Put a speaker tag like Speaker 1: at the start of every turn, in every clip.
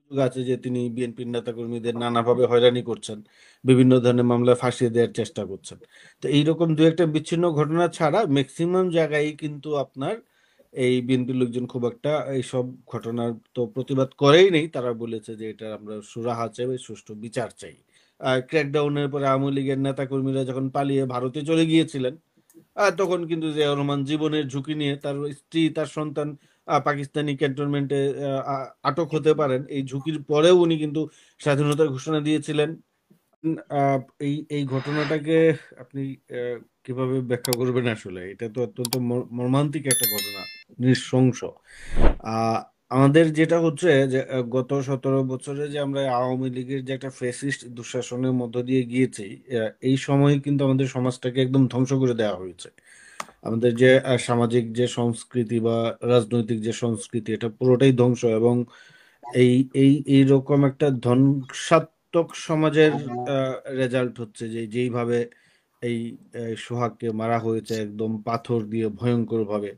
Speaker 1: অভিযোগ আছে যে তিনি বিএনপির নেতাকর্মীদের নানাভাবে হয়রানি করছেন, বিভিন্ন ধরনের মামলায় ফাঁসিয়ে দেওয়ার চেষ্টা করছেন। তো এইরকম দু একটা বিচ্ছিন্ন ঘটনা ছাড়া ম্যাক্সিমাম জায়গায় কিন্তু আপনার এই বিএনপির লোকজন খুব একটা এইসব ঘটনার তো প্রতিবাদ করেই নেই। তারা বলেছে যে এটা আমরা সুরাহা চাই, সুষ্ঠু বিচার চাই। ক্র্যাকডাউনের পরে আওয়ামী লীগের নেতাকর্মীরা যখন পালিয়ে ভারতে চলে গিয়েছিলেন, তখন কিন্তু জিয়াউর রহমান জীবনের ঝুঁকি নিয়ে তার স্ত্রী তার সন্তান পাকিস্তানি ক্যান্টনমেন্টে আটক হতে পারেন, এই ঝুঁকির পরেও উনি কিন্তু স্বাধীনতার ঘোষণা দিয়েছিলেন। আহ, এই এই ঘটনাটাকে আপনি কিভাবে ব্যাখ্যা করবেন? আসলে এটা তো অত্যন্ত মর্মান্তিক একটা ঘটনা, নৃশংস। আহ আমাদের যেটা হচ্ছে যে গত 17 বছরে যে আমরা আওয়ামী লীগের যে একটা ফ্যাসিস্ট দুঃশাসনের মধ্য দিয়ে গিয়েছি, এই সময় কিন্তু আমাদের সমাজটাকে একদম ধ্বংস করে দেওয়া হয়েছে। আমাদের যে সামাজিক যে সংস্কৃতি বা রাজনৈতিক যে সংস্কৃতি, এটা পুরোটাই ধ্বংস। এবং এই এই এইরকম একটা ধ্বংসাত্মক সমাজের রেজাল্ট হচ্ছে যে যেইভাবে এই সোহাগকে মারা হয়েছে একদম পাথর দিয়ে ভয়ঙ্কর ভাবে,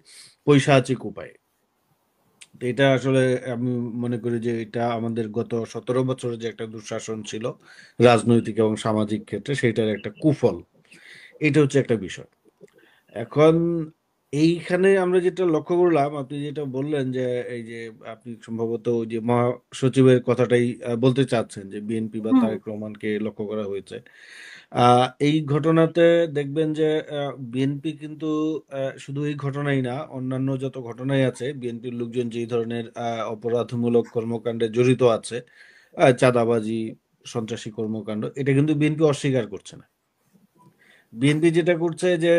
Speaker 1: পৈশাচিক উপায়ে। তো এটা আসলে আমি মনে করি যে এটা আমাদের গত 17 বছরের যে একটা দুঃশাসন ছিল রাজনৈতিক এবং সামাজিক ক্ষেত্রে, সেটার একটা কুফল। এটা হচ্ছে একটা বিষয়। এখন এইখানে আমরা যেটা লক্ষ্য করলাম, আপনি যেটা বললেন যে এই যে আপনি সম্ভবত ওই যে মহাসচিবের কথাটাই বলতে চাচ্ছেন যে বিএনপি বা
Speaker 2: হুম।
Speaker 1: তারেক রহমানকে লক্ষ্য করা হয়েছে। এই ঘটনাতে দেখবেন যে বিএনপি কিন্তু শুধু এই ঘটনাই না, অন্যান্য যত ঘটনাই আছে, বিএনপির লোকজন যেই ধরনের অপরাধমূলক কর্মকাণ্ডে জড়িত আছে, চাঁদাবাজি, সন্ত্রাসী কর্মকাণ্ড, এটা কিন্তু বিএনপি অস্বীকার করছে না। বিএনপি যেটা করছে যে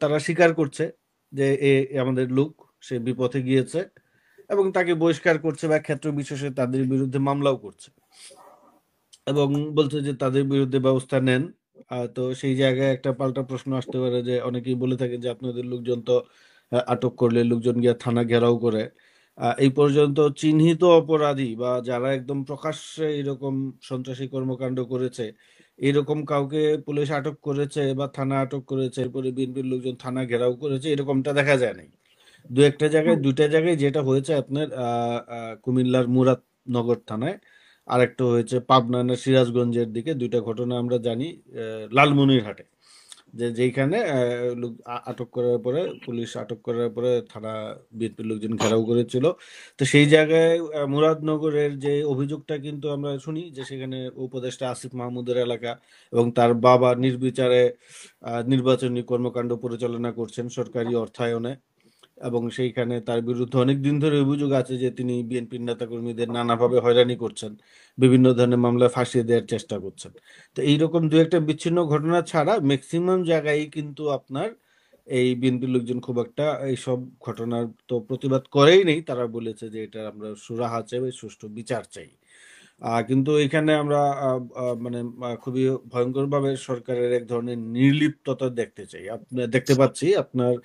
Speaker 1: তারা স্বীকার করছে যে এ আমাদের লোক, সে বিপথে গিয়েছে, এবং তাকে বহিষ্কার করছে বা ক্ষেত্র বিশেষে তাদের বিরুদ্ধে মামলাও করছে, এবং বলছে যে তাদের বিরুদ্ধে ব্যবস্থা নেন। তো সেই জায়গায় একটা পাল্টা প্রশ্ন আসতে পারে যে অনেকেই বলে থাকেন যে আপনাদের লোকজন তো আটক করলে লোকজন গিয়ে থানা ঘেরাও করে। এই পর্যন্ত চিহ্নিত অপরাধী বা যারা একদম প্রকাশ্যে এরকম সন্ত্রাসী কর্মকাণ্ড করেছে, এরকম কাউকে পুলিশ আটক করেছে বা থানা আটক করেছে এরপরে বিএনপির লোকজন থানা ঘেরাও করেছে, এরকমটা দেখা যায় নাই। দু একটা জায়গায়,
Speaker 2: হুম।
Speaker 1: দুইটা জায়গায় যেটা হয়েছে আপনার কুমিল্লার মুরাদনগর থানায়, আর একটা হয়েছে পাবনা না সিরাজগঞ্জের দিকে, দুইটা ঘটনা আমরা জানি। লালমনিরহাটে যে যেখানে লোক আটক করার পরে, পুলিশ আটক করার পরে থানা বিএনপির লোকজন ঘেরাও করেছিল। তো সেই জায়গায় মুরাদনগরের যে অভিযোগটা কিন্তু আমরা শুনি যে সেখানে উপদেষ্টা আসিফ মাহমুদের এলাকা, এবং তার বাবা নির্বিচারে নির্বাচনী কর্মকাণ্ড পরিচালনা করছেন সরকারি অর্থায়নে। এবং সেইখানে তার বিরুদ্ধে অনেক দিন ধরে অভিযোগ আছে যে তিনি বিএনপির নেতাকর্মীদের নানাভাবে হয়রানি করছেন, বিভিন্ন ধরনের মামলায় ফাঁসিয়ে দেওয়ার চেষ্টা করছেন। তো এইরকম দু একটা বিচ্ছিন্ন ঘটনা ছাড়া ম্যাক্সিমাম জায়গায় কিন্তু আপনার এই বিএনপির লোকজন খুব একটা এইসব ঘটনার তো প্রতিবাদ করেই নেই। তারা বলেছে যে এটা আমরা সুরাহা চাই, সুষ্ঠু বিচার চাই। কিন্তু এখানে আমরা মানে খুবই ভয়ঙ্করভাবে সরকারের এক ধরনের নির্লিপ্ততা দেখতে চাই, দেখতে পাচ্ছি আপনার।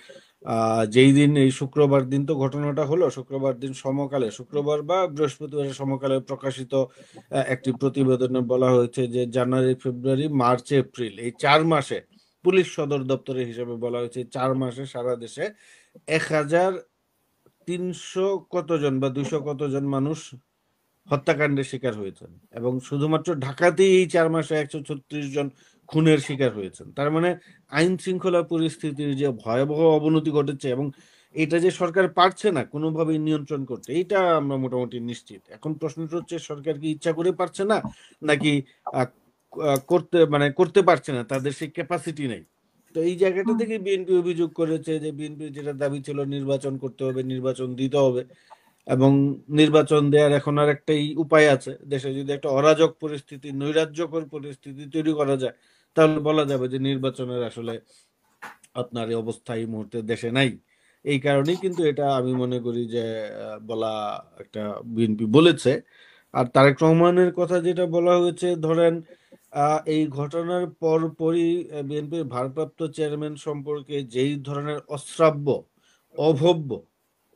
Speaker 1: যেই দিন, এই শুক্রবার দিন তো ঘটনাটা হলো, শুক্রবার দিন সমকালে, শুক্রবার বা বৃহস্পতিবার সমকালে প্রকাশিত একটি প্রতিবেদনে বলা হয়েছে যে জানুয়ারি, ফেব্রুয়ারি, মার্চ, এপ্রিল, এই 4 মাসে পুলিশ সদর দপ্তরের হিসাবে বলা হয়েছে 4 মাসে সারা দেশে 1300 কতজন বা 200 কতজন মানুষ হত্যাকাণ্ডের শিকার হয়েছেন। এবং শুধুমাত্র ঢাকাতেই এই 4 মাসে 136 জন খুনের শিকার হয়েছেন। তার মানে আইন শৃঙ্খলা পরিস্থিতির যে ভয়াবহ অবনতি ঘটেছে, এবং এটা যে সরকার পারছে না কোনোভাবেই নিয়ন্ত্রণ করতে, এটা আমরা মোটামুটি নিশ্চিত। এখন প্রশ্নটা হচ্ছে সরকার কি ইচ্ছা করে পারছে না, নাকি আহ, করতে মানে করতে পারছে না, তাদের সেই ক্যাপাসিটি নেই। তো এই জায়গাটা
Speaker 2: হুম।
Speaker 1: থেকে বিএনপি অভিযোগ করেছে যে বিএনপি যেটা দাবি ছিল নির্বাচন করতে হবে, নির্বাচন দিতে হবে। এবং নির্বাচন দেওয়ার এখন আর একটাই উপায় আছে, দেশে যদি একটা অরাজক পরিস্থিতি, নৈরাজ্যকর পরিস্থিতি তৈরি করা যায়, তাহলে বলা যাবে যে নির্বাচনের আসলে আপনার এই অবস্থা এই মুহূর্তে দেশে নাই। এই কারণেই কিন্তু এটা আমি মনে করি যে বলা একটা বিএনপি বলেছে। আর তারেক রহমানের কথা যেটা বলা হয়েছে, ধরেন এই ঘটনার পরপরই বিএনপির ভারপ্রাপ্ত চেয়ারম্যান সম্পর্কে যেই ধরনের অশ্রাব্য, অভব্য,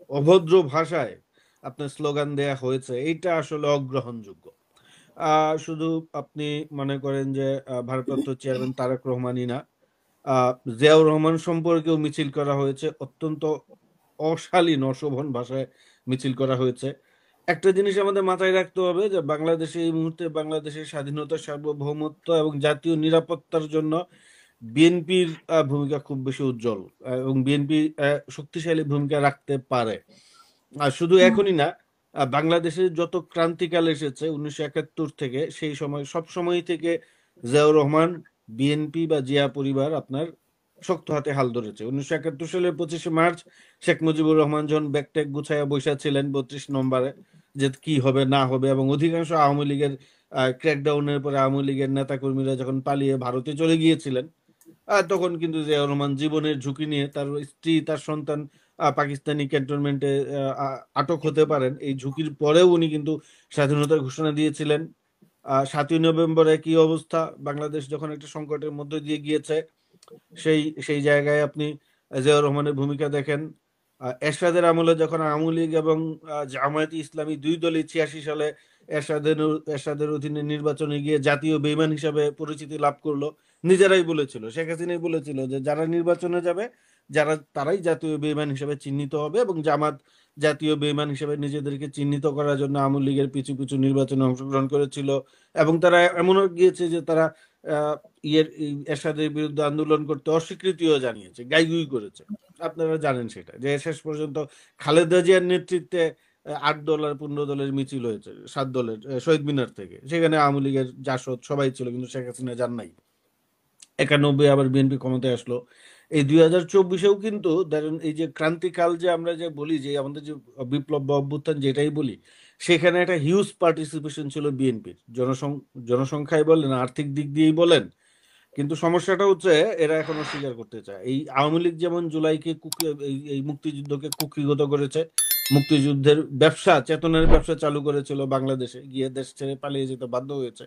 Speaker 1: অভদ্র ভাষায় আপনার স্লোগান দেয়া হয়েছে, এইটা আসলে অগ্রহণযোগ্য। শুধু আপনি মনে করেন যে ভারপ্রাপ্ত চেয়ারম্যান তারেক রহমানই না, আহ, জিয়াউর রহমান সম্পর্কেও মিছিল করা হয়েছে, অত্যন্ত অশালীন অশোভন ভাষায় মিছিল করা হয়েছে। একটা জিনিস আমাদের মাথায় রাখতে হবে যে বাংলাদেশে এই মুহূর্তে বাংলাদেশের স্বাধীনতা, সার্বভৌমত্ব এবং জাতীয় নিরাপত্তার জন্য বিএনপির ভূমিকা খুব বেশি উজ্জ্বল, এবং বিএনপি শক্তিশালী ভূমিকা রাখতে পারে। আর শুধু
Speaker 2: হুম।
Speaker 1: এখনই না, বাংলাদেশে যত ক্রান্তিকাল এসেছে 1971 থেকে, সেই সময় সব সময় থেকে জিয়াউর রহমান, বিএনপি বা জিয়া পরিবার আপনার শক্ত হাতে হাল ধরেছে। 1971 সালের 25শে মার্চ শেখ মুজিবুর রহমান যখন ব্যাগট্যাগ গুছাইয়া বসে ছিলেন 32 নম্বরে, যে কি হবে না হবে, এবং অধিকাংশ আওয়ামী লীগের ক্র্যাকডাউনের পরে আওয়ামী লীগের নেতাকর্মীরা যখন পালিয়ে ভারতে চলে গিয়েছিলেন, তখন কিন্তু জিয়াউর রহমান জীবনের ঝুঁকি নিয়ে তার স্ত্রী, তার সন্তান পাকিস্তানি ক্যান্টনমেন্টে আটক হতে পারেন, এই ঝুঁকির পরেও উনি কিন্তু স্বাধীনতার ঘোষণা দিয়েছিলেন। 7ই নভেম্বরে কি অবস্থা, বাংলাদেশ যখন একটা সংকটের মধ্য দিয়ে গিয়েছে, সেই সেই জায়গায় আপনি জিয়াউর রহমানের ভূমিকা দেখেন। এরশাদের আমলে যখন আওয়ামী লীগ এবং জামায়াতে ইসলামী দুই দলই 86 সালে এরশাদের অধীনে নির্বাচনে গিয়ে জাতীয় বেইমান হিসাবে পরিচিতি লাভ করলো, নিজেরাই বলেছিল, শেখ হাসিনাই বলেছিল যে যারা নির্বাচনে যাবে, তারাই জাতীয় বেইমান হিসেবে চিহ্নিত হবে, এবং জামাত জাতীয় বেইমান হিসেবে নিজেদেরকে চিহ্নিত করার জন্য আওয়ামী লীগের পিছু পিছু নির্বাচনে অংশগ্রহণ করেছিল। এবং তারা এমনও গিয়েছে যে তারা আহ, এরশাদের বিরুদ্ধে আন্দোলন করতে অস্বীকৃতিও জানিয়েছে, গাইগুই করেছে। আপনারা জানেন সেটা, যে শেষ পর্যন্ত খালেদা জিয়ার নেতৃত্বে 8 দল আর 15 দলের মিছিল হয়েছে, 7 দলের, শহীদ মিনার থেকে। সেখানে আওয়ামী লীগের জাসদ সবাই ছিল, কিন্তু শেখ হাসিনা যান নাই। 91 আবার বিএনপি ক্ষমতায় আসলো। এই 2024-এও কিন্তু ধরেন এই যে ক্রান্তিকাল যে আমরা যে বলি, যে আমাদের যে বিপ্লব বা অভ্যুত্থান যেটাই বলি, সেখানে একটা হিউজ পার্টিসিপেশন ছিল বিএনপির, জনসংখ্যায় বলেন, আর্থিক দিক দিয়েই বলেন। কিন্তু সমস্যাটা হচ্ছে এরা এখন অস্বীকার করতে চায়। এই আওয়ামী লীগ যেমন জুলাইকে এই মুক্তিযুদ্ধকে কুক্ষিগত করেছে, মুক্তিযুদ্ধের ব্যবসা, চেতনার ব্যবসা চালু করেছিল, বাংলাদেশে গিয়ে দেশ ছেড়ে পালিয়ে যেতে বাধ্য হয়েছে।